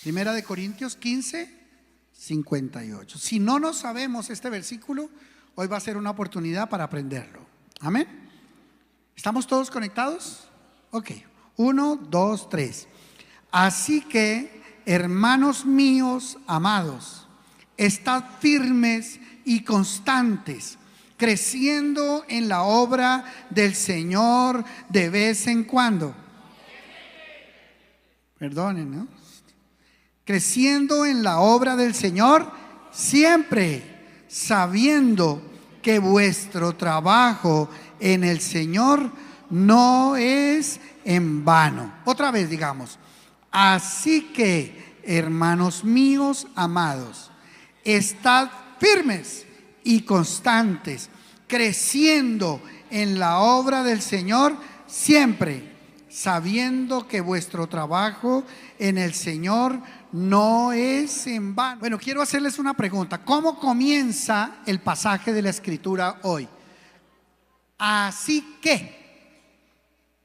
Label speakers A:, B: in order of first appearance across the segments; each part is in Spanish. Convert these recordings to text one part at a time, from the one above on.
A: Primera de Corintios 15, 58. Si no nos sabemos este versículo, hoy va a ser una oportunidad para aprenderlo. Amén. ¿Estamos todos conectados? Ok. 1, 2, 3. Así que, hermanos míos amados, estad firmes y constantes, creciendo en la obra del Señor de vez en cuando. Perdonen, ¿no? Creciendo en la obra del Señor siempre, sabiendo que vuestro trabajo en el Señor no es en vano. Otra vez digamos, así que, hermanos míos amados, estad firmes y constantes, creciendo en la obra del Señor siempre, sabiendo que vuestro trabajo en el Señor no es en vano. Bueno, quiero hacerles una pregunta. ¿Cómo comienza el pasaje de la Escritura hoy? Así que.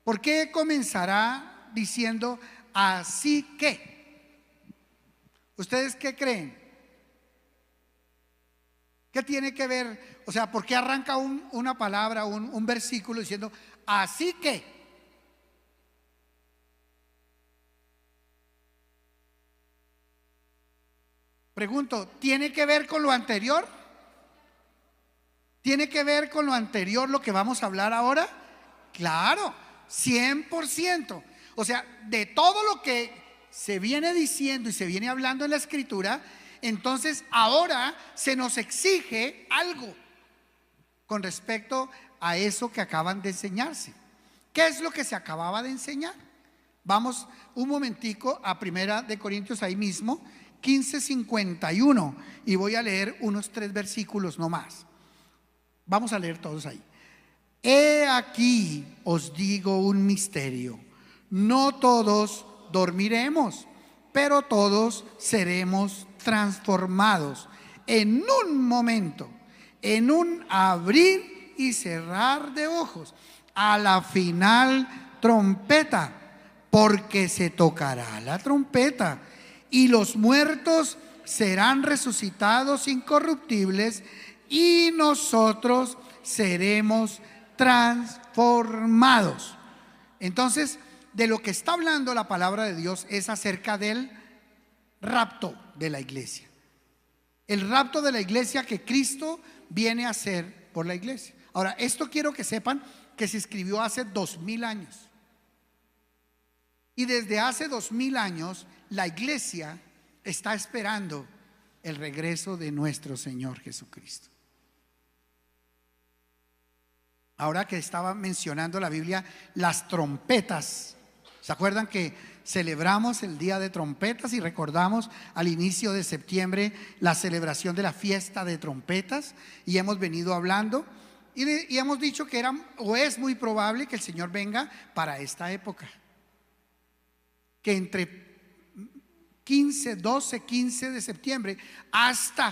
A: ¿Por qué comenzará diciendo así que? ¿Ustedes qué creen? ¿Qué tiene que ver? O sea, ¿por qué arranca una palabra, un versículo diciendo así que? Pregunto, ¿tiene que ver con lo anterior? ¿Tiene que ver con lo anterior lo que vamos a hablar ahora? Claro. 100%. O sea, de todo lo que se viene diciendo y se viene hablando en la Escritura, entonces ahora se nos exige algo con respecto a eso que acaban de enseñarse. ¿Qué es lo que se acababa de enseñar? Vamos un momentico a Primera de Corintios, ahí mismo 15:51, y voy a leer unos 3 versículos no más. Vamos a leer todos ahí. He aquí os digo un misterio: no todos dormiremos, pero todos seremos transformados en un momento, en un abrir y cerrar de ojos, a la final trompeta, porque se tocará la trompeta y los muertos serán resucitados incorruptibles y nosotros seremos transformados. Entonces, de lo que está hablando la palabra de Dios es acerca del rapto de la iglesia. El rapto de la iglesia que Cristo viene a hacer por la iglesia. Ahora, esto quiero que sepan que se escribió hace 2000 años. Y desde hace 2000 años la iglesia está esperando el regreso de nuestro Señor Jesucristo. Ahora que estaba mencionando la Biblia las trompetas, ¿se acuerdan que celebramos el día de trompetas y recordamos al inicio de septiembre la celebración de la fiesta de trompetas? Y hemos venido hablando y hemos dicho que era o es muy probable que el Señor venga para esta época, que entre 12, 15 de septiembre hasta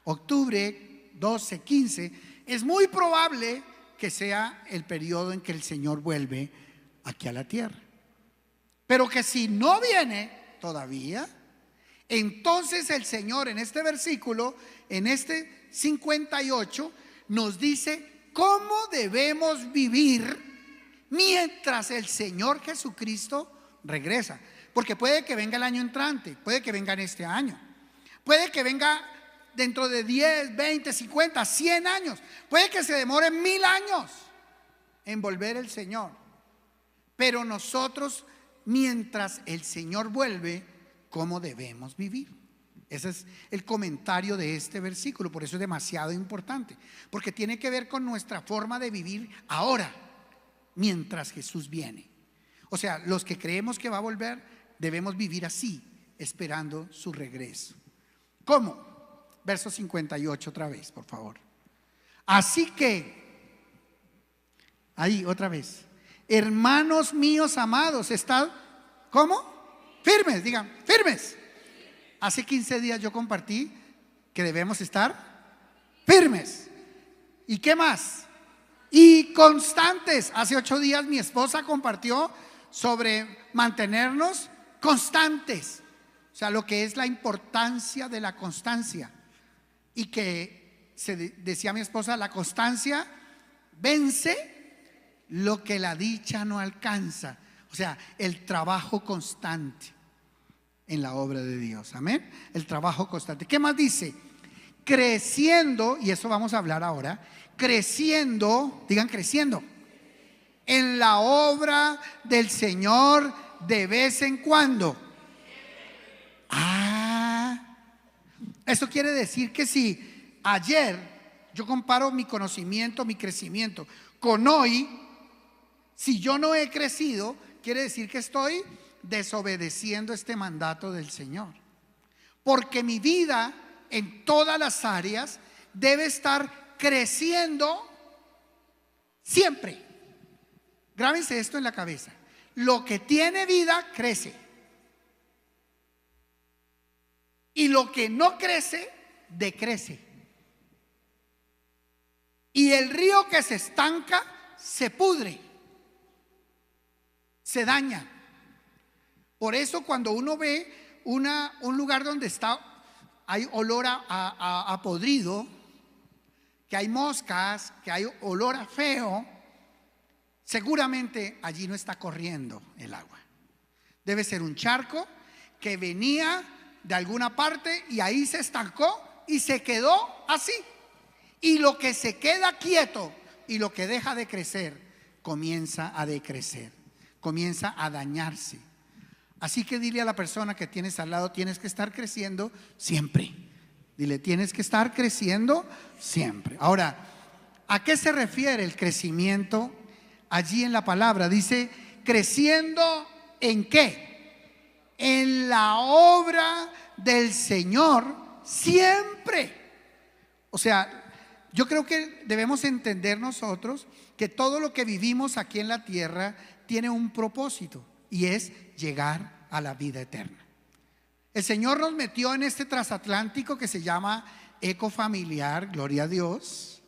A: octubre 12, 15 es muy probable que sea el periodo en que el Señor vuelve aquí a la tierra. Pero que si no viene todavía, entonces el Señor en este versículo, en este 58, nos dice cómo debemos vivir mientras el Señor Jesucristo regresa. Porque puede que venga el año entrante, puede que venga en este año, puede que venga dentro de 10, 20, 50, 100 años. Puede que se demore 1000 años en volver el Señor. Pero nosotros, mientras el Señor vuelve, ¿cómo debemos vivir? Ese es el comentario de este versículo. Por eso es demasiado importante, porque tiene que ver con nuestra forma de vivir ahora, mientras Jesús viene. O sea, los que creemos que va a volver, debemos vivir así, esperando su regreso. ¿Cómo? Verso 58 otra vez, por favor. Así que, ahí otra vez, hermanos míos amados, estad, ¿cómo? Firmes, digan, firmes. Hace 15 días yo compartí que debemos estar firmes. ¿Y qué más? Y constantes. Hace 8 días mi esposa compartió sobre mantenernos constantes. O sea, lo que es la importancia de la constancia. Y que decía mi esposa, la constancia vence lo que la dicha no alcanza. O sea, el trabajo constante en la obra de Dios. Amén. El trabajo constante. ¿Qué más dice? Creciendo, y eso vamos a hablar ahora. Creciendo, digan creciendo, en la obra del Señor de vez en cuando. Eso quiere decir que si ayer yo comparo mi conocimiento, mi crecimiento con hoy, si yo no he crecido, quiere decir que estoy desobedeciendo este mandato del Señor. Porque mi vida en todas las áreas debe estar creciendo siempre. Grábense esto en la cabeza. Lo que tiene vida crece. Y lo que no crece, decrece. Y el río que se estanca, se pudre, se daña. Por eso cuando uno ve un lugar donde hay olor a podrido, que hay moscas, que hay olor a feo, seguramente allí no está corriendo el agua. Debe ser un charco que venía de alguna parte y ahí se estancó y se quedó así. Y lo que se queda quieto y lo que deja de crecer comienza a decrecer, comienza a dañarse. Así que dile a la persona que tienes al lado: tienes que estar creciendo siempre. Dile: tienes que estar creciendo siempre. Ahora, ¿a qué se refiere el crecimiento? Allí en la palabra dice: creciendo ¿en qué? En la obra del Señor siempre. O sea, yo creo que debemos entender nosotros que todo lo que vivimos aquí en la tierra tiene un propósito, y es llegar a la vida eterna. El Señor nos metió en este transatlántico que se llama Ecofamiliar, gloria a Dios,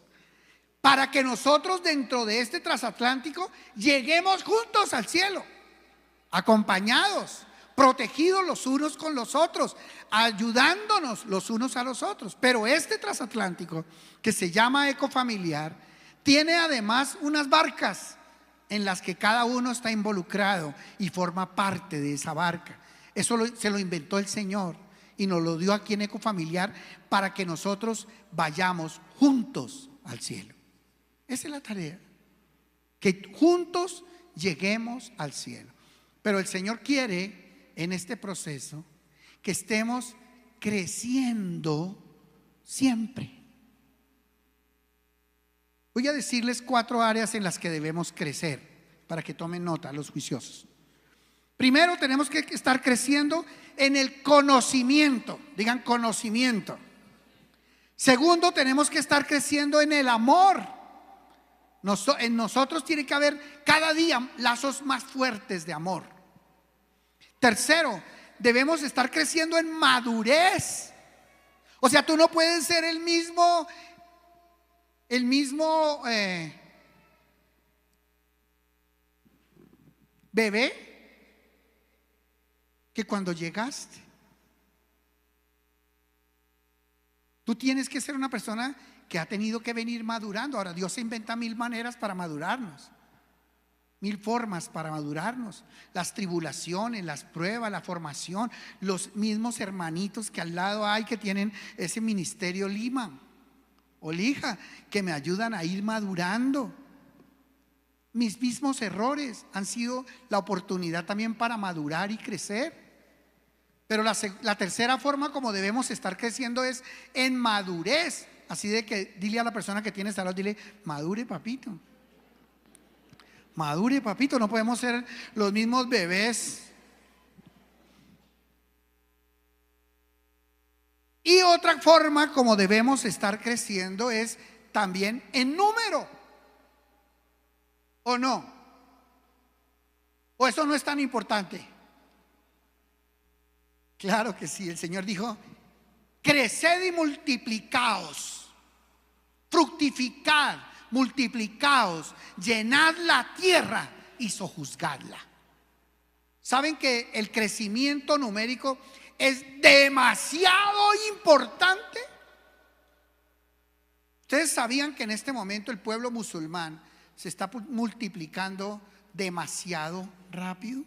A: para que nosotros dentro de este transatlántico lleguemos juntos al cielo, acompañados, protegidos los unos con los otros, ayudándonos los unos a los otros. Pero este transatlántico que se llama Ecofamiliar tiene además unas barcas en las que cada uno está involucrado y forma parte de esa barca. Eso se lo inventó el Señor y nos lo dio aquí en Ecofamiliar para que nosotros vayamos juntos al cielo. Esa es la tarea, que juntos lleguemos al cielo. Pero el Señor quiere en este proceso que estemos creciendo siempre. Voy a decirles 4 áreas en las que debemos crecer para que tomen nota los juiciosos. Primero, tenemos que estar creciendo en el conocimiento. Digan conocimiento. Segundo, tenemos que estar creciendo en el amor. En nosotros tiene que haber cada día lazos más fuertes de amor. Tercero, debemos estar creciendo en madurez. O sea, tú no puedes ser el mismo bebé que cuando llegaste. Tú tienes que ser una persona que ha tenido que venir madurando. Ahora Dios se inventa 1000 maneras para madurarnos, 1000 formas para madurarnos. Las tribulaciones, las pruebas, la formación, los mismos hermanitos que al lado hay que tienen ese ministerio Lima o Lija, que me ayudan a ir madurando. Mis mismos errores han sido la oportunidad también para madurar y crecer. Pero la tercera forma como debemos estar creciendo es en madurez. Así de que dile a la persona que tienes al lado, dile: madure, papito. Madure, papito. No podemos ser los mismos bebés. Y otra forma como debemos estar creciendo es también en número. ¿O no? ¿O eso no es tan importante? Claro que sí. El Señor dijo: creced y multiplicaos, fructificad, multiplicaos, llenad la tierra y sojuzgadla. ¿Saben que el crecimiento numérico es demasiado importante. Ustedes sabían que en este momento el pueblo musulmán se está multiplicando demasiado rápido,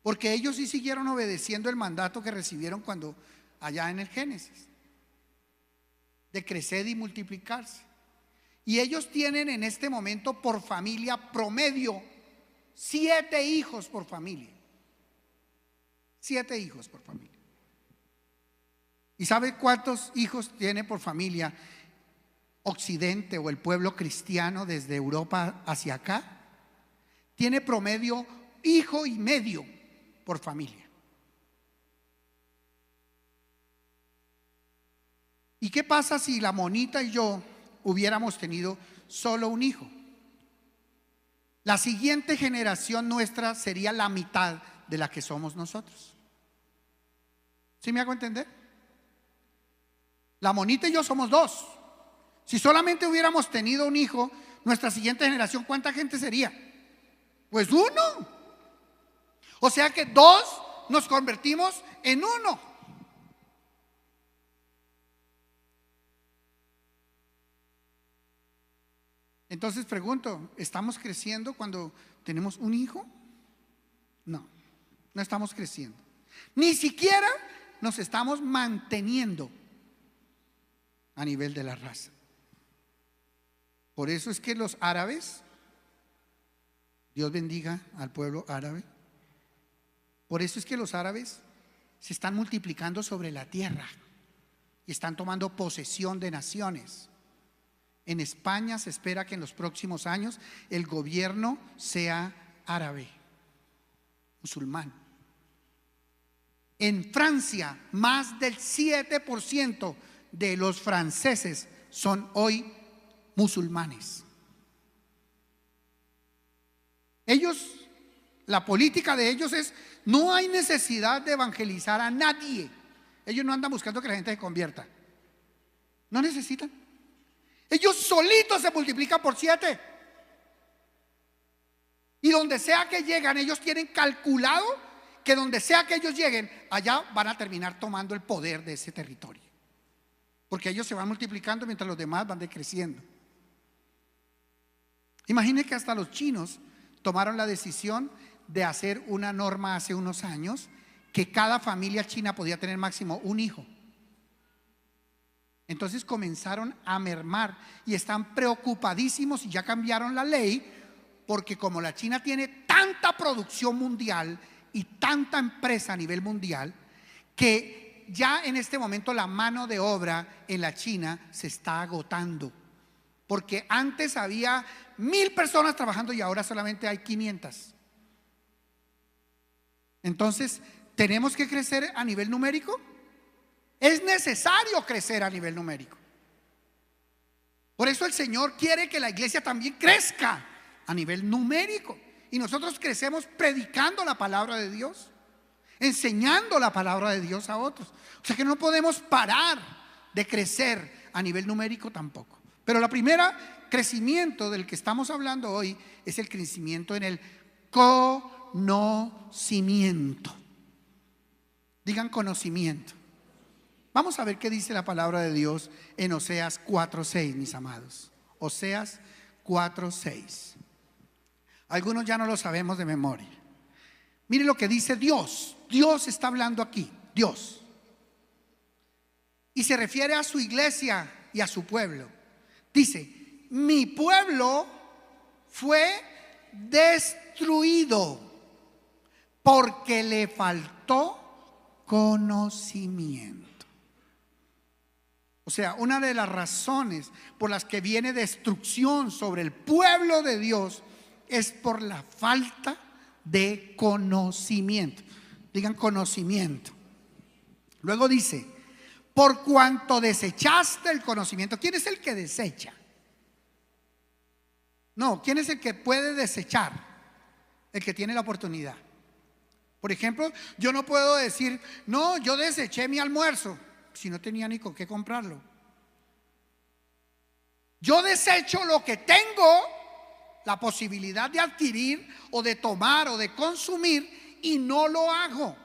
A: porque ellos sí siguieron obedeciendo el mandato que recibieron cuando allá en el Génesis, de crecer y multiplicarse. Y ellos tienen en este momento por familia promedio 7 hijos por familia. 7 hijos por familia. ¿Y sabe cuántos hijos tiene por familia Occidente o el pueblo cristiano desde Europa hacia acá? Tiene promedio hijo y medio por familia. ¿Y qué pasa si la monita y yo hubiéramos tenido solo un hijo? La siguiente generación nuestra sería la mitad de la que somos nosotros. ¿Sí me hago entender? La monita y yo somos 2. Si solamente hubiéramos tenido un hijo, nuestra siguiente generación, ¿cuánta gente sería? Pues 1. O sea que 2 nos convertimos en 1. Entonces pregunto, ¿estamos creciendo cuando tenemos un hijo? No, no estamos creciendo. Ni siquiera nos estamos manteniendo a nivel de la raza. Por eso es que los árabes, Dios bendiga al pueblo árabe, por eso es que los árabes se están multiplicando sobre la tierra y están tomando posesión de naciones. En España se espera que en los próximos años el gobierno sea árabe, musulmán. En Francia, más del 7% de los franceses son hoy musulmanes. Ellos, la política de ellos es: no hay necesidad de evangelizar a nadie. Ellos no andan buscando que la gente se convierta. No necesitan. Ellos solitos se multiplican por 7. Y donde sea que llegan, ellos tienen calculado que donde sea que ellos lleguen, allá van a terminar tomando el poder de ese territorio, porque ellos se van multiplicando mientras los demás van decreciendo. Imagine que hasta los chinos tomaron la decisión de hacer una norma hace unos años que cada familia china podía tener máximo un hijo. Entonces comenzaron a mermar y están preocupadísimos y ya cambiaron la ley, porque como la China tiene tanta producción mundial y tanta empresa a nivel mundial, que ya en este momento la mano de obra en la China se está agotando, porque antes había 1000 personas trabajando y ahora solamente hay 500. Entonces, ¿tenemos que crecer a nivel numérico? Es necesario crecer a nivel numérico. Por eso el Señor quiere que la iglesia también crezca a nivel numérico. Y nosotros crecemos predicando la palabra de Dios, enseñando la palabra de Dios a otros. O sea que no podemos parar de crecer a nivel numérico tampoco. Pero la primera crecimiento del que estamos hablando hoy es el crecimiento en el conocimiento. Digan conocimiento. Vamos a ver qué dice la palabra de Dios en Oseas 4:6, mis amados. Oseas 4:6. Algunos ya no lo sabemos de memoria. Mire lo que dice Dios. Dios está hablando aquí, Dios. Y se refiere a su iglesia y a su pueblo. Dice: mi pueblo fue destruido porque le faltó conocimiento. O sea, una de las razones por las que viene destrucción sobre el pueblo de Dios es por la falta de conocimiento. Digan conocimiento. Luego dice: por cuanto desechaste el conocimiento. ¿Quién es el que desecha? No, ¿quién es el que puede desechar? El que tiene la oportunidad. Por ejemplo, yo no puedo decir: no, yo deseché mi almuerzo, si no tenía ni con qué comprarlo. Yo desecho lo que tengo la posibilidad de adquirir o de tomar o de consumir y no lo hago.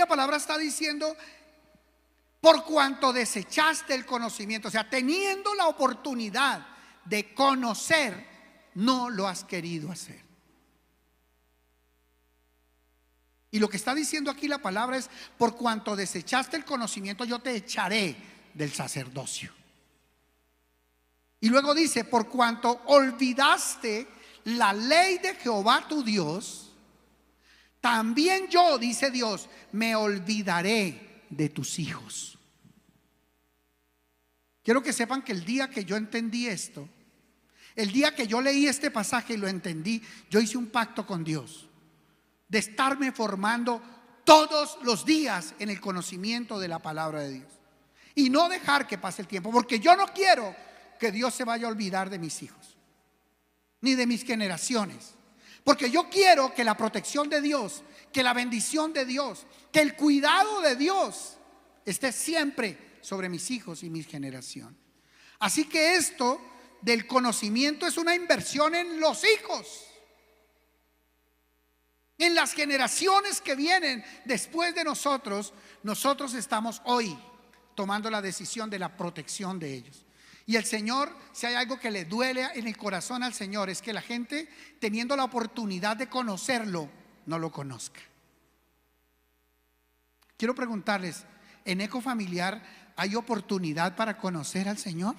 A: la palabra está diciendo, por cuanto desechaste el conocimiento, o sea, teniendo la oportunidad de conocer, no lo has querido hacer. Y lo que está diciendo aquí la palabra es, por cuanto desechaste el conocimiento, yo te echaré del sacerdocio. Y luego dice, por cuanto olvidaste la ley de Jehová tu Dios, también yo, dice Dios, me olvidaré de tus hijos. Quiero que sepan que el día que yo entendí esto, el día que yo leí este pasaje y lo entendí, yo hice un pacto con Dios de estarme formando todos los días en el conocimiento de la palabra de Dios y no dejar que pase el tiempo, porque yo no quiero que Dios se vaya a olvidar de mis hijos ni de mis generaciones, porque yo quiero que la protección de Dios, que la bendición de Dios, que el cuidado de Dios esté siempre sobre mis hijos y mis generaciones. Así que esto del conocimiento es una inversión en los hijos, en las generaciones que vienen después de nosotros. Nosotros estamos hoy tomando la decisión de la protección de ellos. Y el Señor, si hay algo que le duele en el corazón al Señor, es que la gente, teniendo la oportunidad de conocerlo, no lo conozca. Quiero preguntarles, ¿en Eco Familiar hay oportunidad para conocer al Señor?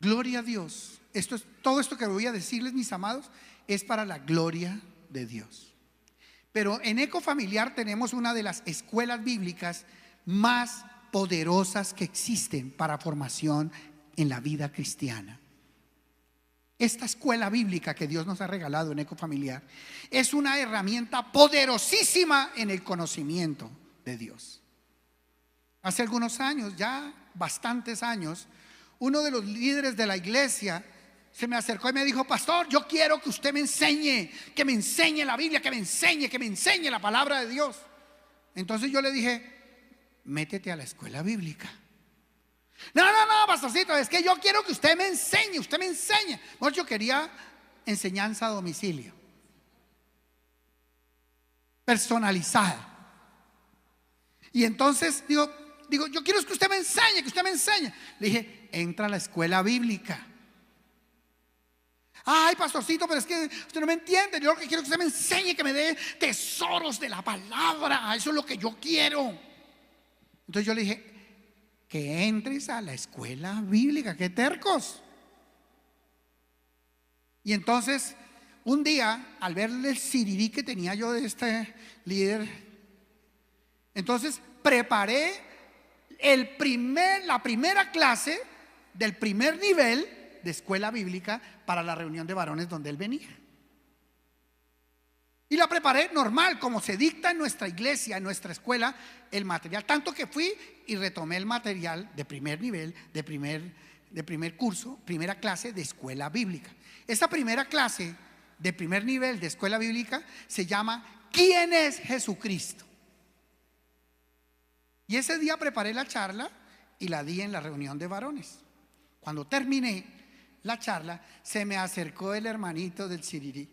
A: Gloria a Dios. Todo esto que voy a decirles, mis amados, es para la gloria de Dios. Pero en Eco Familiar tenemos una de las escuelas bíblicas más poderosas que existen para formación en la vida cristiana. Esta escuela bíblica que Dios nos ha regalado en Eco Familiar es una herramienta poderosísima en el conocimiento de Dios. Hace algunos años, ya bastantes años, uno de los líderes de la iglesia se me acercó y me dijo: pastor, yo quiero que usted me enseñe, que me enseñe la Biblia, que me enseñe la palabra de Dios. Entonces yo le dije: métete a la escuela bíblica. No, pastorcito, es que yo quiero que usted me enseñe, Bueno, yo quería enseñanza a domicilio, personalizada. Y entonces digo, yo quiero que usted me enseñe, Le dije: entra a la escuela bíblica. Ay, pastorcito, pero es que usted no me entiende. Yo lo que quiero es que usted me enseñe, que me dé tesoros de la palabra. Eso es lo que yo quiero. Entonces yo le dije: que entres a la escuela bíblica. ¡Qué tercos! Y entonces un día, al ver el sirirí que tenía yo de este líder, entonces preparé la primera clase del primer nivel de escuela bíblica para la reunión de varones donde él venía. Y la preparé normal, como se dicta en nuestra iglesia, en nuestra escuela, el material. Tanto que fui y retomé el material de primer nivel, de primer curso, primera clase de escuela bíblica. Esa primera clase de primer nivel de escuela bíblica se llama ¿Quién es Jesucristo? Y ese día preparé la charla y la di en la reunión de varones. Cuando terminé la charla, se me acercó el hermanito del sirirí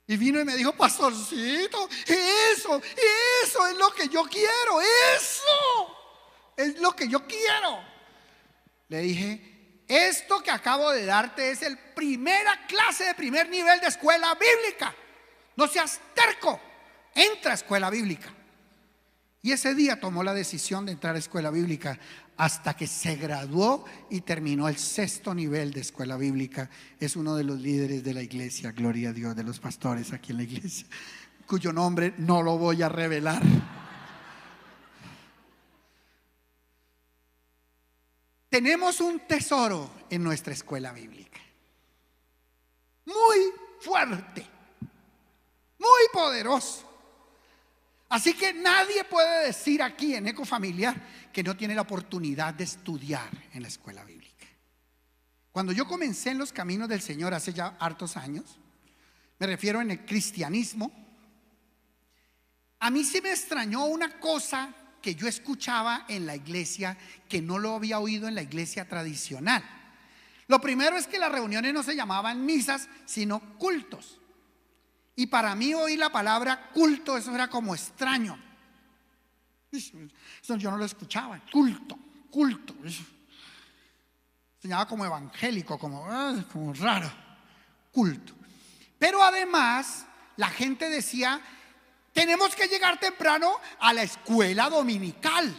A: y vino y me dijo: pastorcito, eso es lo que yo quiero, eso es lo que yo quiero. Le dije: esto que acabo de darte es el primera clase de primer nivel de escuela bíblica. No seas terco, entra a escuela bíblica. Y ese día tomó la decisión de entrar a escuela bíblica hasta que se graduó y terminó el 6º nivel de escuela bíblica. Es uno de los líderes de la iglesia, gloria a Dios, de los pastores aquí en la iglesia, cuyo nombre no lo voy a revelar. Tenemos un tesoro en nuestra escuela bíblica, muy fuerte, muy poderoso. Así que nadie puede decir aquí en Eco Familiar que no tiene la oportunidad de estudiar en la escuela bíblica. Cuando yo comencé en los caminos del Señor hace ya hartos años, me refiero en el cristianismo, a mí sí me extrañó una cosa que yo escuchaba en la iglesia, que no lo había oído en la iglesia tradicional. Lo primero es que las reuniones no se llamaban misas, sino cultos. Y para mí oír la palabra culto, eso era como extraño. Eso yo no lo escuchaba. Culto, culto. Eso sonaba como evangélico, como raro. Culto. Pero además, la gente decía: tenemos que llegar temprano a la escuela dominical.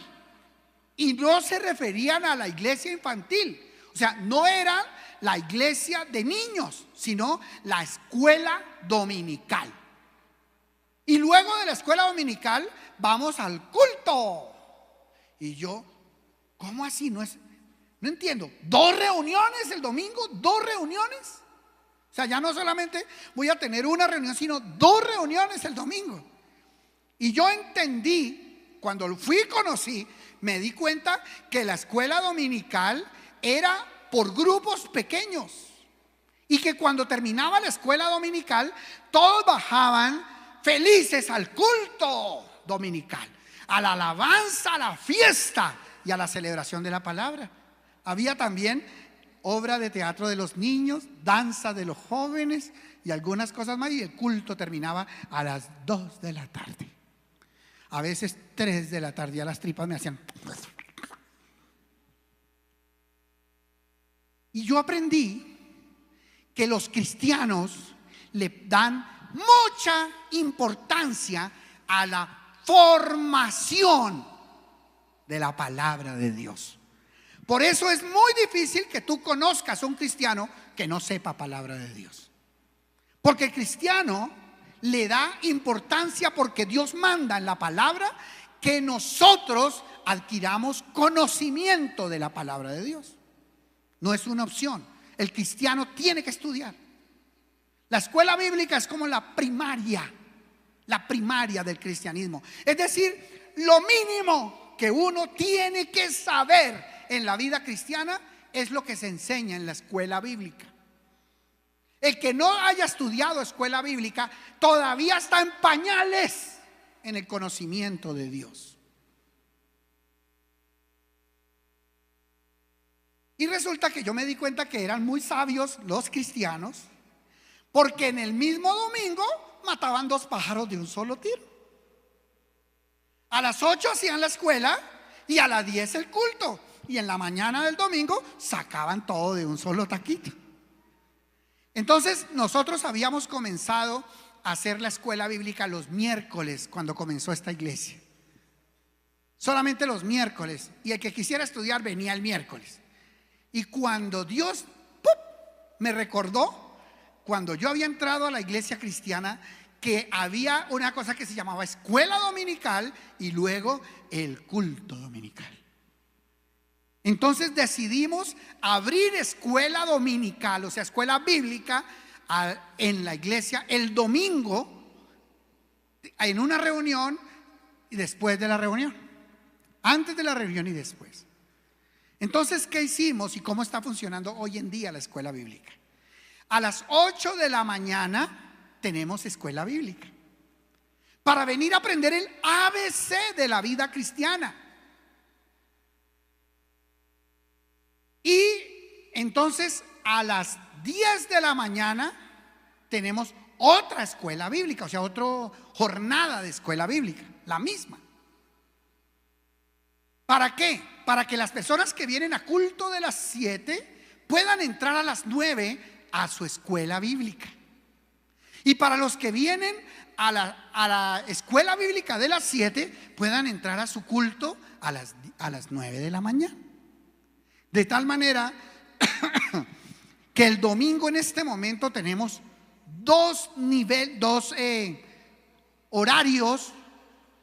A: Y no se referían a la iglesia infantil. O sea, no era la iglesia de niños, sino la escuela dominical. Y luego de la escuela dominical vamos al culto. Y yo, ¿cómo así? No entiendo. ¿2 reuniones el domingo? ¿2 reuniones? O sea, ya no solamente voy a tener una reunión, sino 2 reuniones el domingo. Y yo entendí, cuando fui y conocí, me di cuenta que la escuela dominical era por grupos pequeños. Y que cuando terminaba la escuela dominical, todos bajaban felices al culto dominical, a la alabanza, a la fiesta y a la celebración de la palabra. Había también obra de teatro de los niños, danza de los jóvenes y algunas cosas más. Y el culto terminaba a las 2 de la tarde. A veces 3 de la tarde, ya las tripas me hacían. Y yo aprendí que los cristianos le dan mucha importancia a la formación de la palabra de Dios. Por eso es muy difícil que tú conozcas a un cristiano que no sepa palabra de Dios. Porque el cristiano le da importancia, porque Dios manda en la palabra que nosotros adquiramos conocimiento de la palabra de Dios. No es una opción. El cristiano tiene que estudiar. La escuela bíblica es como la primaria del cristianismo. Es decir, lo mínimo que uno tiene que saber en la vida cristiana es lo que se enseña en la escuela bíblica. El que no haya estudiado escuela bíblica todavía está en pañales en el conocimiento de Dios. Y resulta que yo me di cuenta que eran muy sabios los cristianos, porque en el mismo domingo mataban 2 pájaros de un solo tiro. A las 8 hacían la escuela y a las 10 el culto. Y en la mañana del domingo sacaban todo de un solo taquito. Entonces nosotros habíamos comenzado a hacer la escuela bíblica los miércoles cuando comenzó esta iglesia. Solamente los miércoles. Y el que quisiera estudiar venía el miércoles. Y cuando Dios me recordó, cuando yo había entrado a la iglesia cristiana, que había una cosa que se llamaba escuela dominical y luego el culto dominical. Entonces decidimos abrir escuela dominical, o sea, escuela bíblica en la iglesia el domingo, en una reunión y después de la reunión, antes de la reunión y después. Entonces, ¿qué hicimos y cómo está funcionando hoy en día la escuela bíblica? A las 8 de la mañana tenemos escuela bíblica para venir a aprender el ABC de la vida cristiana. Y entonces a las 10 de la mañana tenemos otra escuela bíblica, o sea, otra jornada de escuela bíblica, la misma. ¿Para qué? Para que las personas que vienen a culto de las 7 puedan entrar a las 9 a su escuela bíblica. Y para los que vienen a la escuela bíblica de las 7 puedan entrar a su culto a las 9 de la mañana. De tal manera que el domingo en este momento tenemos 2 horarios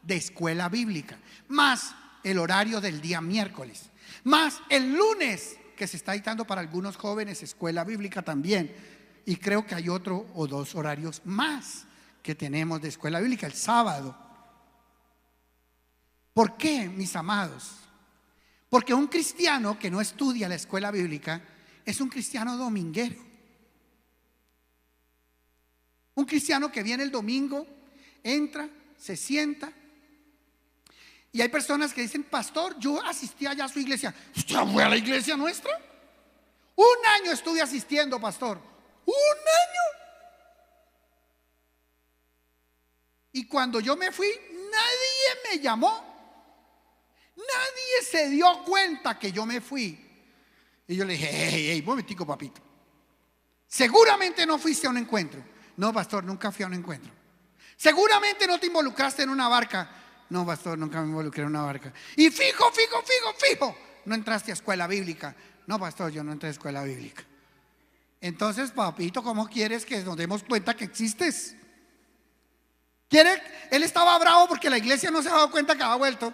A: de escuela bíblica, más el horario del día miércoles, más el lunes que se está dictando para algunos jóvenes escuela bíblica también. Y creo que hay otro o 2 horarios más que tenemos de escuela bíblica el sábado. ¿Por qué, mis amados? Porque un cristiano que no estudia la escuela bíblica es un cristiano dominguero. Un cristiano que viene el domingo, entra, se sienta. Y hay personas que dicen: pastor, yo asistí allá a su iglesia. ¿Usted fue a la iglesia nuestra? Un año estuve asistiendo, pastor. Un año. Y cuando yo me fui, nadie me llamó. Nadie se dio cuenta que yo me fui. Y yo le dije, hey, momentico, papito. Seguramente no fuiste a un encuentro. No, pastor, nunca fui a un encuentro. Seguramente no te involucraste en una barca. No, pastor, nunca me involucré en una barca. Y fijo, no entraste a escuela bíblica. No, pastor, yo no entré a escuela bíblica. Entonces, papito, ¿cómo quieres que nos demos cuenta que existes? Él estaba bravo porque la iglesia no se ha dado cuenta que había vuelto.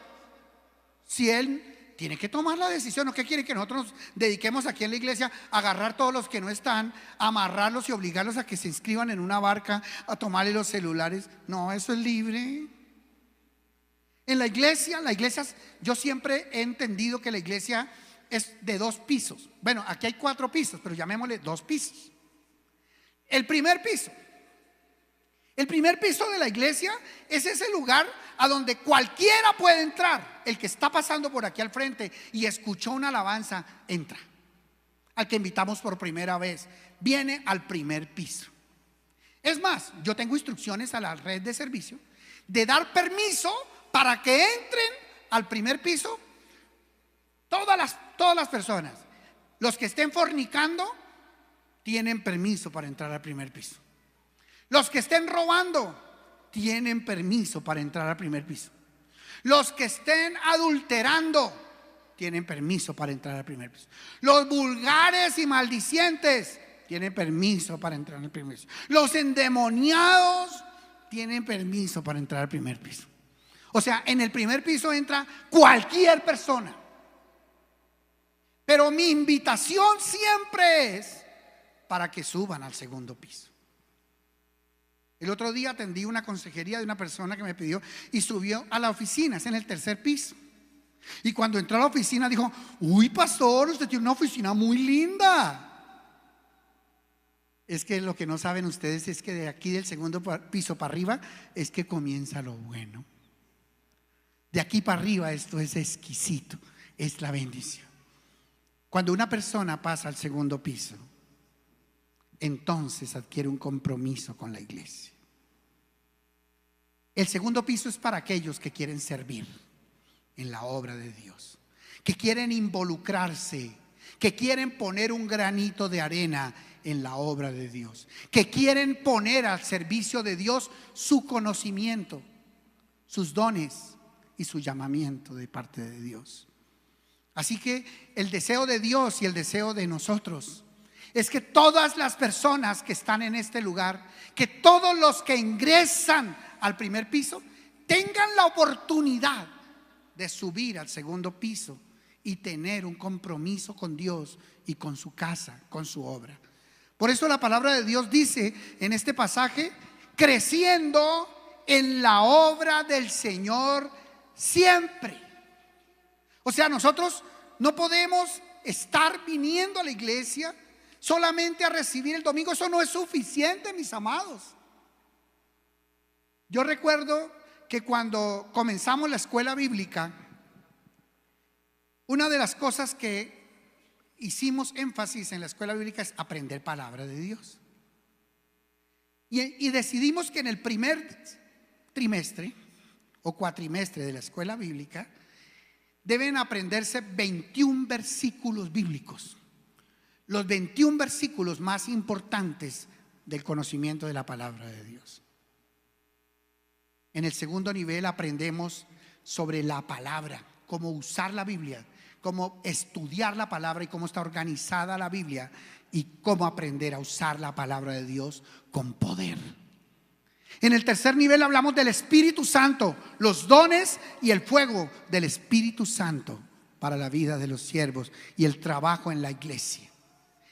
A: Si él tiene que tomar la decisión, ¿no? ¿Qué quiere? Que nosotros nos dediquemos aquí en la iglesia a agarrar todos los que no están, a amarrarlos y obligarlos a que se inscriban en una barca, a tomarle los celulares. No, eso es libre. En la iglesia, yo siempre he entendido que la iglesia es de 2 pisos. Bueno, aquí hay 4 pisos, pero llamémosle 2 pisos. El primer piso de la iglesia es ese lugar a donde cualquiera puede entrar. El que está pasando por aquí al frente y escuchó una alabanza, entra. Al que invitamos por primera vez, viene al primer piso. Es más, yo tengo instrucciones a la red de servicio de dar permiso para que entren al primer piso todas las personas. Los que estén fornicando tienen permiso para entrar al primer piso. Los que estén robando tienen permiso para entrar al primer piso. Los que estén adulterando tienen permiso para entrar al primer piso. Los vulgares y maldicientes tienen permiso para entrar al primer piso. Los endemoniados tienen permiso para entrar al primer piso. O sea, en el primer piso entra cualquier persona. Pero mi invitación siempre es para que suban al segundo piso. El otro día atendí una consejería de una persona que me pidió y subió a la oficina, es en el 3er piso. Y cuando entró a la oficina dijo: uy, pastor, usted tiene una oficina muy linda. Es que lo que no saben ustedes es que de aquí del segundo piso para arriba es que comienza lo bueno. De aquí para arriba esto es exquisito, es la bendición. Cuando una persona pasa al segundo piso, entonces adquiere un compromiso con la iglesia. El segundo piso es para aquellos que quieren servir en la obra de Dios, que quieren involucrarse, que quieren poner un granito de arena en la obra de Dios, que quieren poner al servicio de Dios su conocimiento, sus dones y su llamamiento de parte de Dios. Así que el deseo de Dios y el deseo de nosotros es que todas las personas que están en este lugar, que todos los que ingresan al primer piso tengan la oportunidad de subir al segundo piso y tener un compromiso con Dios y con su casa, con su obra. Por eso la palabra de Dios dice en este pasaje: creciendo en la obra del Señor siempre. O sea, nosotros no podemos estar viniendo a la iglesia solamente a recibir el domingo. Eso no es suficiente, mis amados. Yo recuerdo que cuando comenzamos la escuela bíblica, una de las cosas que hicimos énfasis en la escuela bíblica es aprender palabra de Dios. Y decidimos que en el primer trimestre o cuatrimestre de la escuela bíblica deben aprenderse 21 versículos bíblicos, los 21 versículos más importantes del conocimiento de la palabra de Dios. En el segundo nivel aprendemos sobre la palabra, cómo usar la Biblia, cómo estudiar la palabra y cómo está organizada la Biblia, y cómo aprender a usar la palabra de Dios con poder. En el tercer nivel hablamos del Espíritu Santo, los dones y el fuego del Espíritu Santo para la vida de los siervos y el trabajo en la iglesia.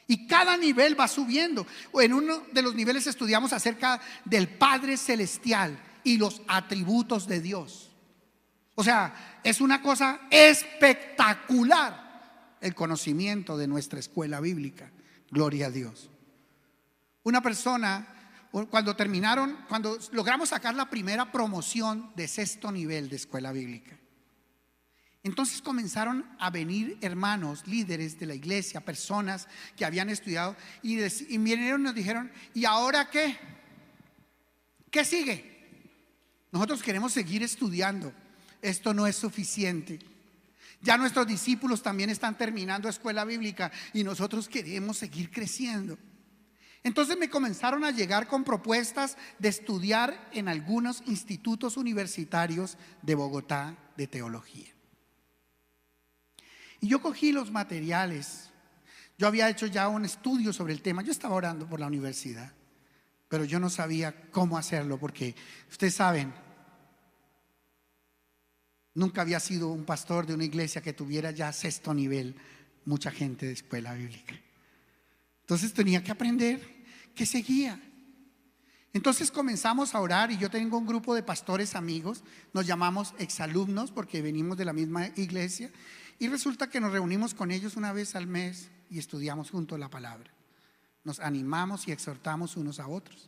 A: Y cada nivel va subiendo. En uno de los niveles estudiamos acerca del Padre Celestial y los atributos de Dios. O sea, es una cosa espectacular el conocimiento de nuestra escuela bíblica. Gloria a Dios. Una persona, cuando logramos sacar la primera promoción de 6º nivel de escuela bíblica, Entonces comenzaron a venir hermanos, líderes de la iglesia, personas que habían estudiado y vinieron y nos dijeron: ¿y ahora qué? ¿Qué sigue? Nosotros queremos seguir estudiando. Esto no es suficiente. Ya nuestros discípulos también están terminando escuela bíblica y nosotros queremos seguir creciendo. Entonces me comenzaron a llegar con propuestas de estudiar en algunos institutos universitarios de Bogotá de teología. Y yo cogí los materiales. Yo había hecho ya un estudio sobre el tema. Yo estaba orando por la universidad, pero yo no sabía cómo hacerlo, porque ustedes saben, nunca había sido un pastor de una iglesia que tuviera ya sexto nivel, mucha gente de escuela bíblica. Entonces tenía que aprender qué seguía. Entonces comenzamos a orar y yo tengo un grupo de pastores amigos, nos llamamos exalumnos porque venimos de la misma iglesia, y resulta que nos reunimos con ellos una vez al mes y estudiamos juntos la palabra. Nos animamos y exhortamos unos a otros.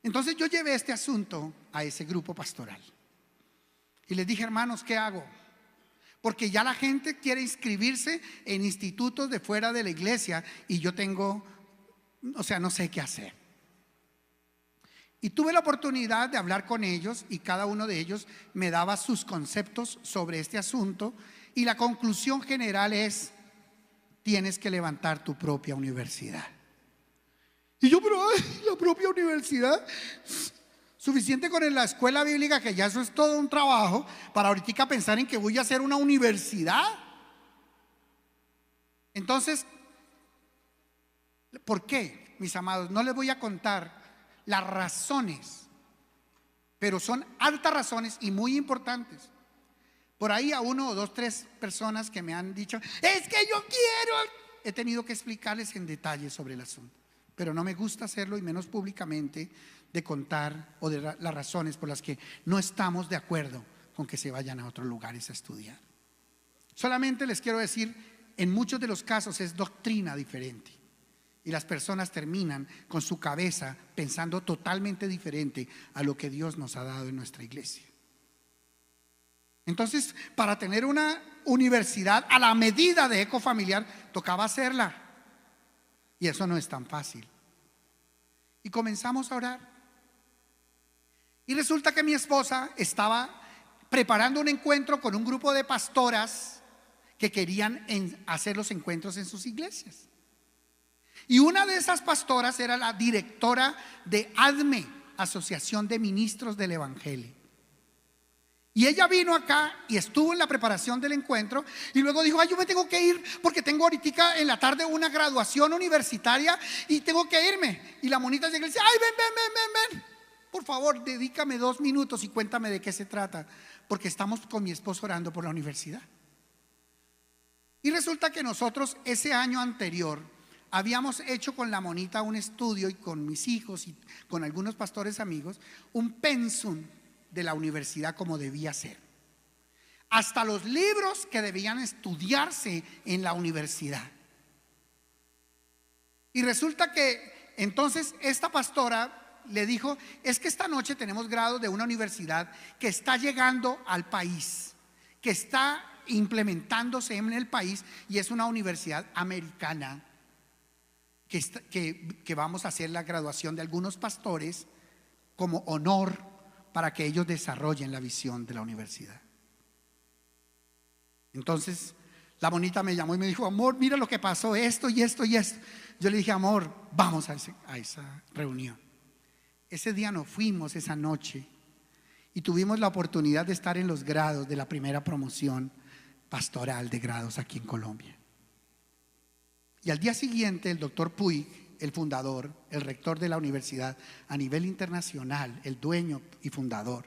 A: Entonces yo llevé este asunto a ese grupo pastoral y les dije: hermanos, ¿qué hago? Porque ya la gente quiere inscribirse en institutos de fuera de la iglesia y yo tengo, no sé qué hacer. Y tuve la oportunidad de hablar con ellos y cada uno de ellos me daba sus conceptos sobre este asunto, y la conclusión general es: tienes que levantar tu propia universidad. Y yo, pero la propia universidad, suficiente con la escuela bíblica, que ya eso es todo un trabajo, para ahorita pensar en que voy a hacer una universidad. Entonces, ¿por qué, mis amados? No les voy a contar las razones, pero son altas razones y muy importantes. Por ahí a uno o dos, tres personas que me han dicho: es que yo quiero. He tenido que explicarles en detalle sobre el asunto, pero no me gusta hacerlo, y menos públicamente, de contar o de las razones por las que no estamos de acuerdo con que se vayan a otros lugares a estudiar. Solamente les quiero decir, en muchos de los casos es doctrina diferente y las personas terminan con su cabeza pensando totalmente diferente a lo que Dios nos ha dado en nuestra iglesia. Entonces, para tener una universidad a la medida de Ecofamiliar, tocaba hacerla, y eso no es tan fácil. Y comenzamos a orar, y resulta que mi esposa estaba preparando un encuentro con un grupo de pastoras que querían hacer los encuentros en sus iglesias. Y una de esas pastoras era la directora de ADME, Asociación de Ministros del Evangelio. Y ella vino acá y estuvo en la preparación del encuentro, y luego dijo: ay, yo me tengo que ir porque tengo ahorita en la tarde una graduación universitaria y tengo que irme. Y la monita llega y dice: ay, ven, por favor, dedícame 2 minutos y cuéntame de qué se trata, porque estamos con mi esposo orando por la universidad. Y resulta que nosotros ese año anterior habíamos hecho con la monita un estudio, y con mis hijos y con algunos pastores amigos, un pensum de la universidad como debía ser, hasta los libros que debían estudiarse en la universidad. Y resulta que entonces esta pastora le dijo: es que esta noche tenemos grados de una universidad que está llegando al país, que está implementándose en el país, y es una universidad americana que vamos a hacer la graduación de algunos pastores como honor para que ellos desarrollen la visión de la universidad. Entonces la bonita me llamó y me dijo: amor, mira lo que pasó, esto y esto y esto. Yo le dije: amor, vamos a esa reunión. Ese día nos fuimos, esa noche, y tuvimos la oportunidad de estar en los grados de la primera promoción pastoral de grados aquí en Colombia. Y al día siguiente el doctor Puig, el fundador, el rector de la universidad a nivel internacional, el dueño y fundador,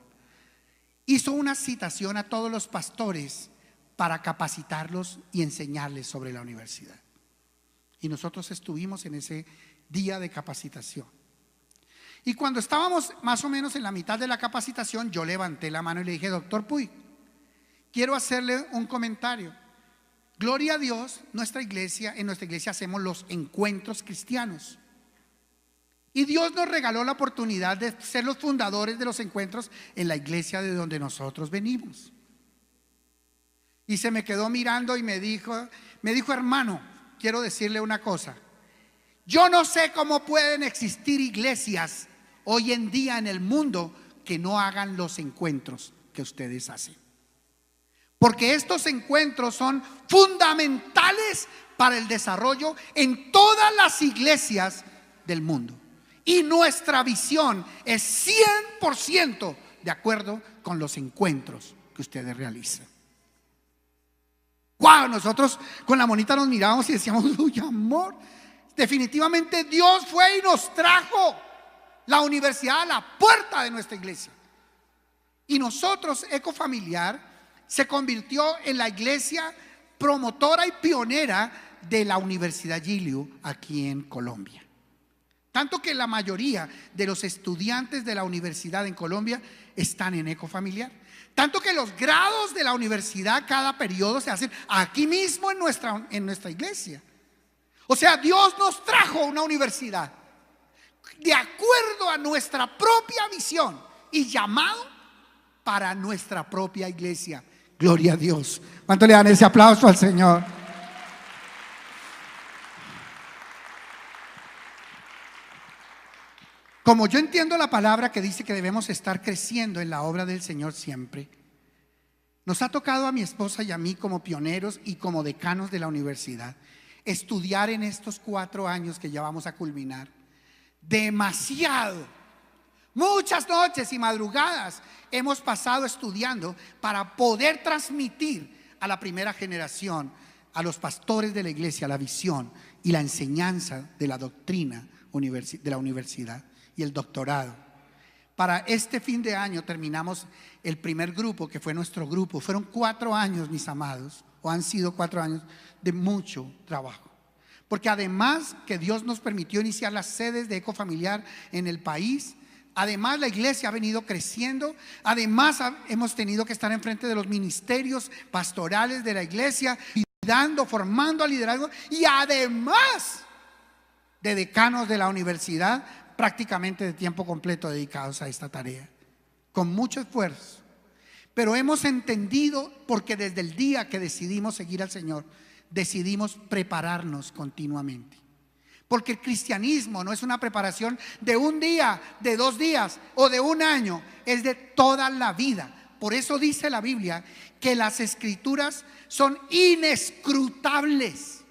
A: hizo una citación a todos los pastores para capacitarlos y enseñarles sobre la universidad. Y nosotros estuvimos en ese día de capacitación. Y cuando estábamos más o menos en la mitad de la capacitación, yo levanté la mano y le dije: doctor Puig, quiero hacerle un comentario. Gloria a Dios, en nuestra iglesia hacemos los encuentros cristianos, y Dios nos regaló la oportunidad de ser los fundadores de los encuentros en la iglesia de donde nosotros venimos. Y se me quedó mirando y me dijo, hermano, quiero decirle una cosa. Yo no sé cómo pueden existir iglesias hoy en día en el mundo que no hagan los encuentros que ustedes hacen. Porque estos encuentros son fundamentales para el desarrollo en todas las iglesias del mundo. Y nuestra visión es 100% de acuerdo con los encuentros que ustedes realizan. Wow, nosotros con la monita nos mirábamos y decíamos, uy, amor, definitivamente Dios fue y nos trajo la universidad a la puerta de nuestra iglesia. Y nosotros, Ecofamiliar, se convirtió en la iglesia promotora y pionera de la Universidad Giglio aquí en Colombia. Tanto que la mayoría de los estudiantes de la universidad en Colombia están en Ecofamiliar. Tanto que los grados de la universidad cada periodo se hacen aquí mismo en nuestra iglesia. O sea, Dios nos trajo una universidad de acuerdo a nuestra propia visión y llamado para nuestra propia iglesia. Gloria a Dios. ¿Cuánto le dan ese aplauso al Señor? Como yo entiendo la palabra que dice que debemos estar creciendo en la obra del Señor siempre, nos ha tocado a mi esposa y a mí como pioneros y como decanos de la universidad estudiar en estos 4 años que ya vamos a culminar demasiado. Muchas noches y madrugadas hemos pasado estudiando para poder transmitir a la primera generación, a los pastores de la iglesia, la visión y la enseñanza de la doctrina de la universidad y el doctorado. Para este fin de año terminamos el primer grupo, que fue nuestro grupo. Fueron 4 años, mis amados, o han sido 4 años de mucho trabajo. Porque además que Dios nos permitió iniciar las sedes de Ecofamiliar en el país, además la iglesia ha venido creciendo, además hemos tenido que estar enfrente de los ministerios pastorales de la iglesia, cuidando, formando al liderazgo, y además de decanos de la universidad, prácticamente de tiempo completo dedicados a esta tarea, con mucho esfuerzo. Pero hemos entendido, porque desde el día que decidimos seguir al Señor, decidimos prepararnos continuamente. Porque el cristianismo no es una preparación de un día, de 2 días o de 1 año, es de toda la vida. Por eso dice la Biblia que las escrituras son inescrutables.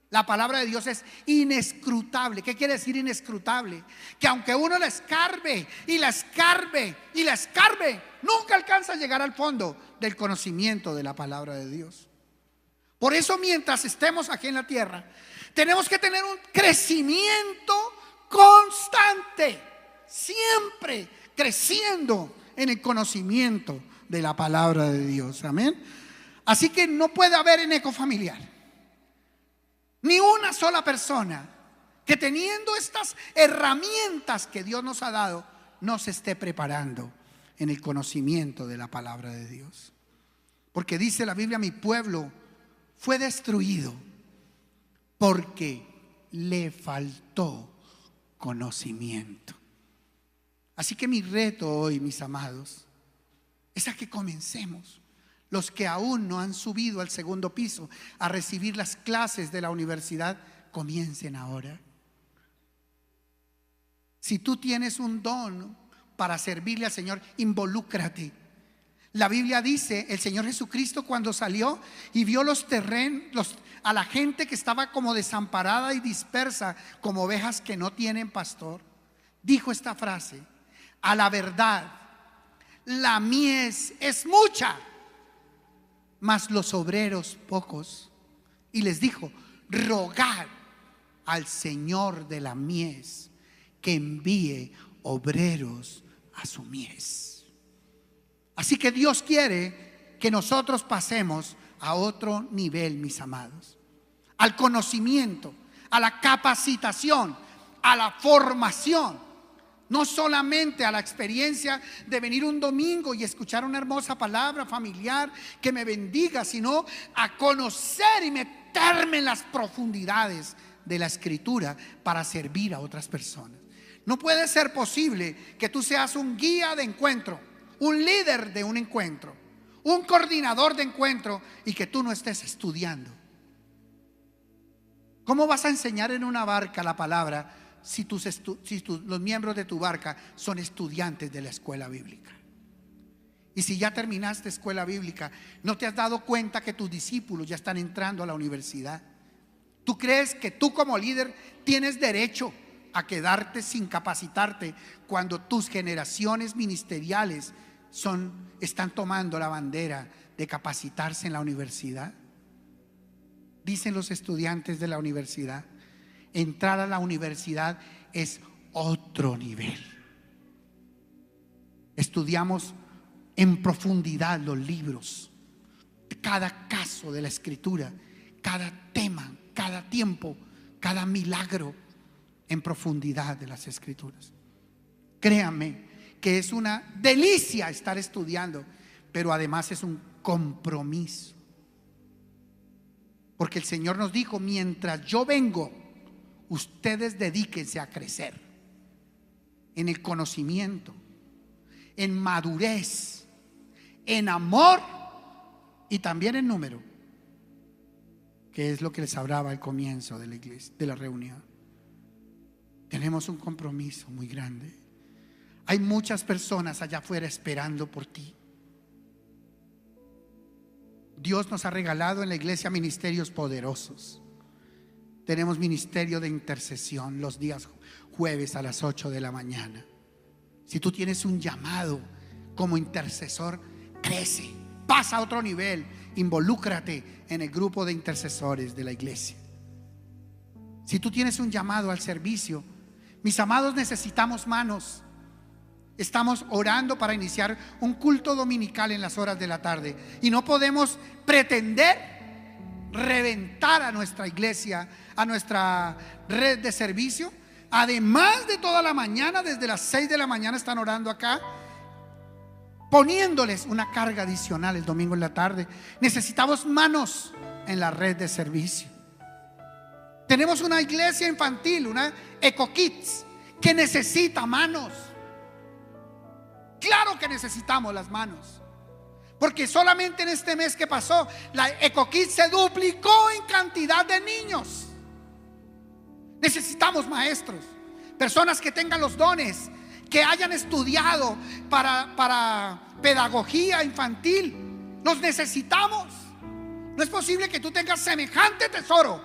A: La palabra de Dios es inescrutable. ¿Qué quiere decir inescrutable? Que aunque uno la escarbe y la escarbe y la escarbe, nunca alcanza a llegar al fondo del conocimiento de la palabra de Dios. Por eso, mientras estemos aquí en la tierra, tenemos que tener un crecimiento constante, siempre creciendo en el conocimiento de la palabra de Dios. Amén. Así que no puede haber en Ecofamiliar ni una sola persona que, teniendo estas herramientas que Dios nos ha dado, no se esté preparando en el conocimiento de la palabra de Dios. Porque dice la Biblia: mi pueblo fue destruido porque le faltó conocimiento. Así que mi reto hoy, mis amados, es a que comencemos. Los que aún no han subido al 2.º piso a recibir las clases de la universidad, comiencen ahora. Si tú tienes un don para servirle al Señor, involúcrate. La Biblia dice, el Señor Jesucristo, cuando salió y vio los terrenos, a la gente que estaba como desamparada y dispersa, como ovejas que no tienen pastor, dijo esta frase: a la verdad, la mies es mucha, mas los obreros pocos. Y les dijo: rogad al Señor de la mies que envíe obreros a su mies. Así que Dios quiere que nosotros pasemos a otro nivel, mis amados, al conocimiento, a la capacitación, a la formación. No solamente a la experiencia de venir un domingo y escuchar una hermosa palabra familiar que me bendiga, sino a conocer y meterme en las profundidades de la Escritura para servir a otras personas. No puede ser posible que tú seas un guía de encuentro, un líder de un encuentro, un coordinador de encuentro y que tú no estés estudiando? ¿Cómo vas a enseñar en una barca la palabra si los miembros de tu barca son estudiantes de la escuela bíblica? Y si ya terminaste escuela bíblica, ¿no te has dado cuenta que tus discípulos ya están entrando a la universidad? ¿Tú crees que tú como líder tienes derecho a quedarte sin capacitarte cuando tus generaciones ministeriales están tomando la bandera de capacitarse en la universidad? Dicen los estudiantes de la universidad, entrar a la universidad es otro nivel. Estudiamos en profundidad los libros, cada caso de la escritura, cada tema, cada tiempo, cada milagro en profundidad de las escrituras. Créanme que es una delicia estar estudiando, pero además es un compromiso. Porque el Señor nos dijo: mientras yo vengo, ustedes dedíquense a crecer en el conocimiento, en madurez, en amor y también en número, que es lo que les hablaba al comienzo de la iglesia, de la reunión. Tenemos un compromiso muy grande. Hay muchas personas allá afuera esperando por ti. Dios nos ha regalado en la iglesia ministerios poderosos. Tenemos ministerio de intercesión los días jueves a las 8 de la mañana. Si tú tienes un llamado como intercesor, crece, pasa a otro nivel, involúcrate en el grupo de intercesores de la iglesia. Si tú tienes un llamado al servicio, mis amados, necesitamos manos. Estamos orando para iniciar un culto dominical en las horas de la tarde y no podemos pretender reventar a nuestra iglesia, a nuestra red de servicio. Además de toda la mañana, desde las 6 de la mañana están orando acá, poniéndoles una carga adicional el domingo en la tarde. Necesitamos manos en la red de servicio. Tenemos una iglesia infantil, una Eco Kids, que necesita manos. Claro que necesitamos las manos, porque solamente en este mes que pasó, la Eco Kids se duplicó en cantidad de niños. Necesitamos maestros, personas que tengan los dones, que hayan estudiado para pedagogía infantil. Los necesitamos. No es posible que tú tengas semejante tesoro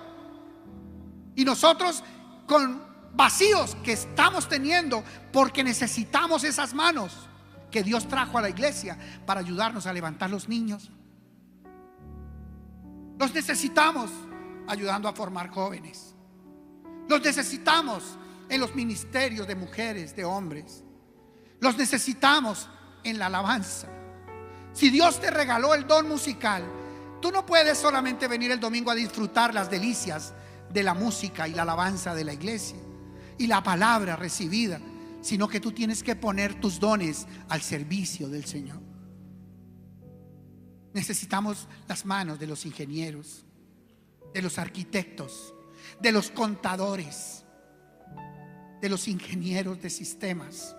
A: y nosotros con vacíos que estamos teniendo, porque necesitamos esas manos que Dios trajo a la iglesia para ayudarnos a levantar los niños. Los necesitamos ayudando a formar jóvenes. Los necesitamos en los ministerios de mujeres, de hombres. Los necesitamos en la alabanza. Si Dios te regaló el don musical, tú no puedes solamente venir el domingo a disfrutar las delicias de la música y la alabanza de la iglesia y la palabra recibida, sino que tú tienes que poner tus dones al servicio del Señor. Necesitamos las manos de los ingenieros, de los arquitectos, de los contadores, de los ingenieros de sistemas.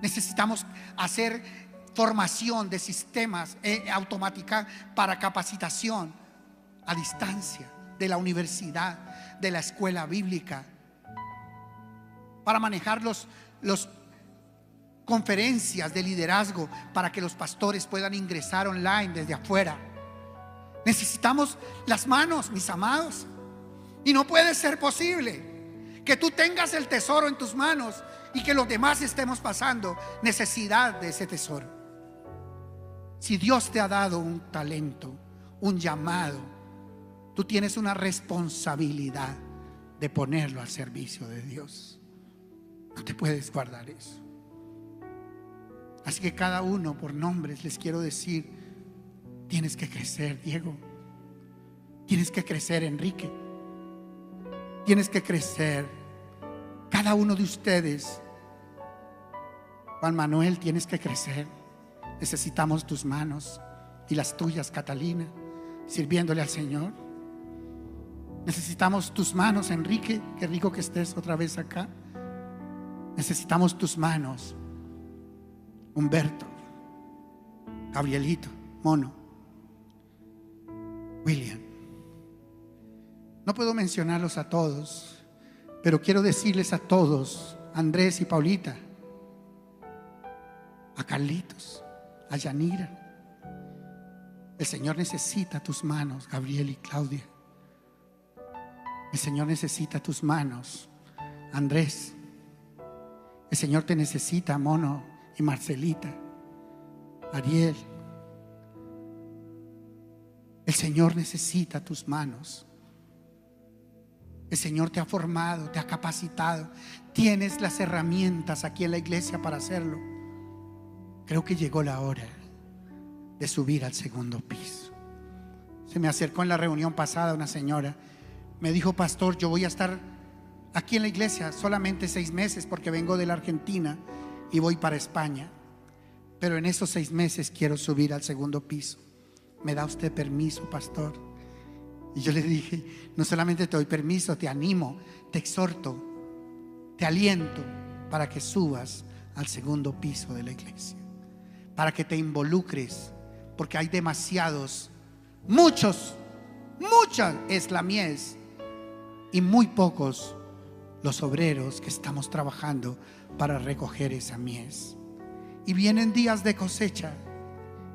A: Necesitamos hacer formación de sistemas automática para capacitación a distancia de la universidad, de la escuela bíblica, para manejar los conferencias de liderazgo, para que los pastores puedan ingresar online desde afuera. Necesitamos las manos, mis amados. Y no puede ser posible que tú tengas el tesoro en tus manos y que los demás estemos pasando necesidad de ese tesoro. Si Dios te ha dado un talento, un llamado, tú tienes una responsabilidad de ponerlo al servicio de Dios. No te puedes guardar eso. Así que cada uno por nombres les quiero decir: tienes que crecer, Diego. Tienes que crecer, Enrique. Tienes que crecer, cada uno de ustedes. Juan Manuel, tienes que crecer. Necesitamos tus manos y las tuyas, Catalina, sirviéndole al Señor. Necesitamos tus manos, Enrique. Qué rico que estés otra vez acá. Necesitamos tus manos, Humberto, Gabrielito. Mono, William. No puedo mencionarlos a todos, pero quiero decirles a todos, Andrés y Paulita, a Carlitos, a Yanira, el Señor necesita tus manos, Gabriel y Claudia. El Señor necesita tus manos, Andrés. El Señor te necesita, Mono y Marcelita, Ariel. El Señor necesita tus manos. El Señor te ha formado, te ha capacitado. Tienes las herramientas aquí en la iglesia para hacerlo. Creo que llegó la hora de subir al segundo piso. Se me acercó en la reunión pasada una señora. Me dijo: pastor, yo voy a estar aquí en la iglesia solamente 6 meses porque vengo de la Argentina y voy para España. Pero en esos 6 meses quiero subir al segundo piso. ¿Me da usted permiso, pastor? Y yo le dije: no solamente te doy permiso, te animo, te exhorto, te aliento para que subas al segundo piso de la iglesia, para que te involucres, porque hay demasiados, mucha es la mies y muy pocos los obreros que estamos trabajando para recoger esa mies. Y vienen días de cosecha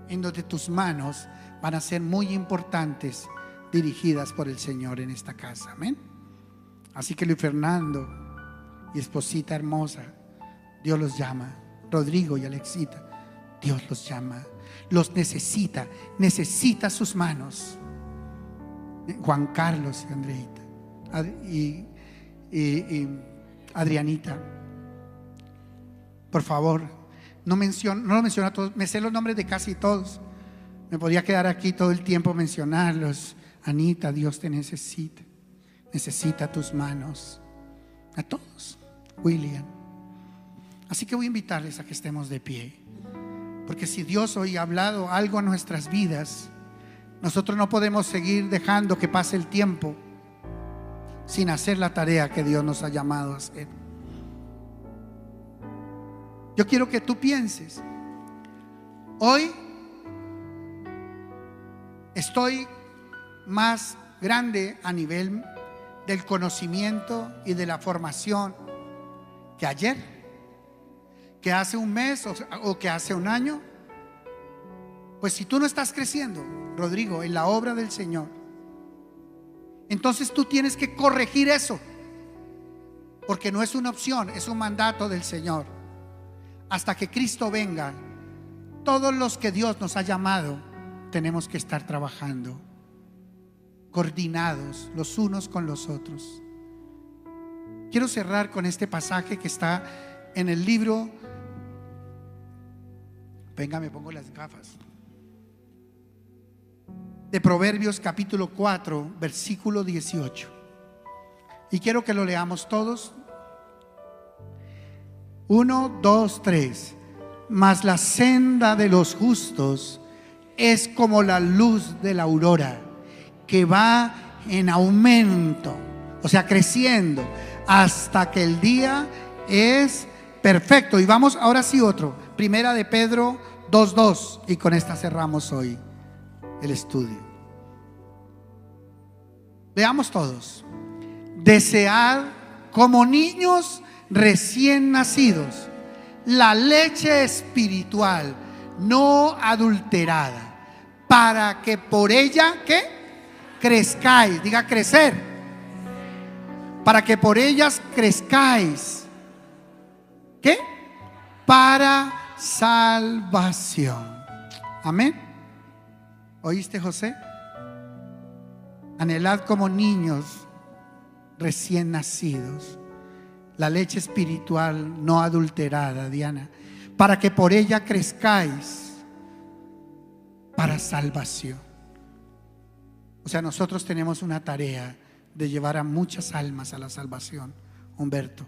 A: en donde tus manos van a ser muy importantes, dirigidas por el Señor en esta casa. Amén. Así que Luis Fernando y esposita hermosa, Dios los llama. Rodrigo y Alexita, Dios los llama, los necesita, necesita sus manos. Juan Carlos y Andreita y Adrianita, por favor, no lo menciono a todos, me sé los nombres de casi todos. Me podría quedar aquí todo el tiempo mencionarlos. Anita, Dios te necesita, necesita tus manos. A todos. William. Así que voy a invitarles a que estemos de pie, porque si Dios hoy ha hablado algo en nuestras vidas, nosotros no podemos seguir dejando que pase el tiempo sin hacer la tarea que Dios nos ha llamado a hacer. Yo quiero que tú pienses: hoy estoy más grande a nivel del conocimiento y de la formación que ayer, que hace un mes o que hace un año. Pues si tú no estás creciendo, Rodrigo, en la obra del Señor, entonces tú tienes que corregir eso, porque no es una opción, es un mandato del Señor. Hasta que Cristo venga, todos los que Dios nos ha llamado tenemos que estar trabajando coordinados los unos con los otros. Quiero cerrar con este pasaje que está en el libro, venga, me pongo las gafas, de Proverbios capítulo 4 versículo 18, y quiero que lo leamos todos. 1, 2, 3. Mas la senda de los justos es como la luz de la aurora, que va en aumento, o sea, creciendo, hasta que el día es perfecto. Y vamos ahora sí otro, Primera de Pedro 2:2, y con esta cerramos hoy el estudio. Veamos todos. Desead como niños recién nacidos la leche espiritual no adulterada, para que por ella, ¿qué? Crezcáis. Diga crecer. Para que por ellas crezcáis, ¿qué? Para salvación. Amén. ¿Oíste, José? Anhelad como niños recién nacidos la leche espiritual no adulterada, Diana, para que por ella crezcáis para salvación. O sea, nosotros tenemos una tarea de llevar a muchas almas a la salvación, Humberto.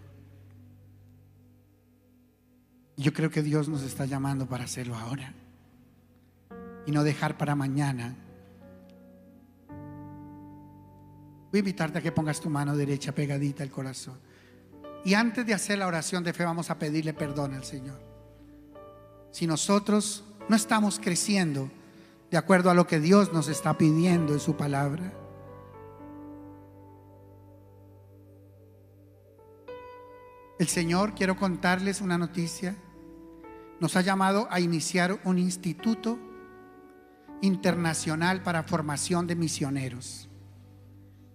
A: Yo creo que Dios nos está llamando para hacerlo ahora y no dejar para mañana. Voy a invitarte a que pongas tu mano derecha pegadita al corazón. Y antes de hacer la oración de fe, vamos a pedirle perdón al Señor. Si nosotros no estamos creciendo de acuerdo a lo que Dios nos está pidiendo en su palabra. El Señor, quiero contarles una noticia, nos ha llamado a iniciar un instituto internacional para formación de misioneros.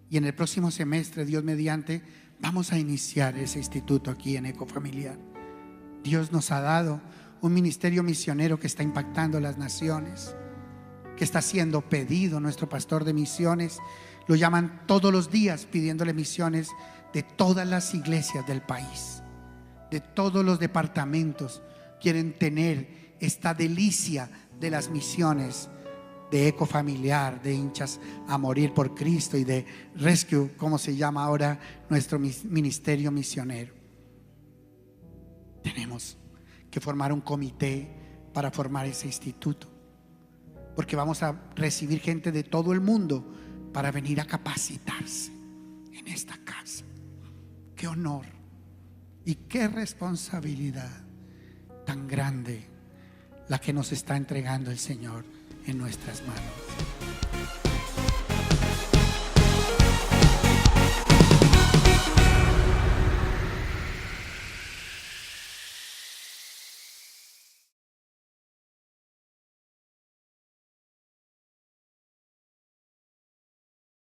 A: Y en el próximo semestre, Dios mediante, vamos a iniciar ese instituto aquí en Ecofamiliar. Dios nos ha dado un ministerio misionero que está impactando las naciones, que está siendo pedido. Nuestro pastor de misiones lo llaman todos los días pidiéndole misiones de todas las iglesias del país, de todos los departamentos. Quieren tener esta delicia de las misiones de Ecofamiliar, de hinchas a morir por Cristo, y de Rescue, como se llama ahora nuestro ministerio misionero. Tenemos que formar un comité para formar ese instituto, porque vamos a recibir gente de todo el mundo para venir a capacitarse en esta casa. Qué honor y qué responsabilidad tan grande la que nos está entregando el Señor en nuestras manos.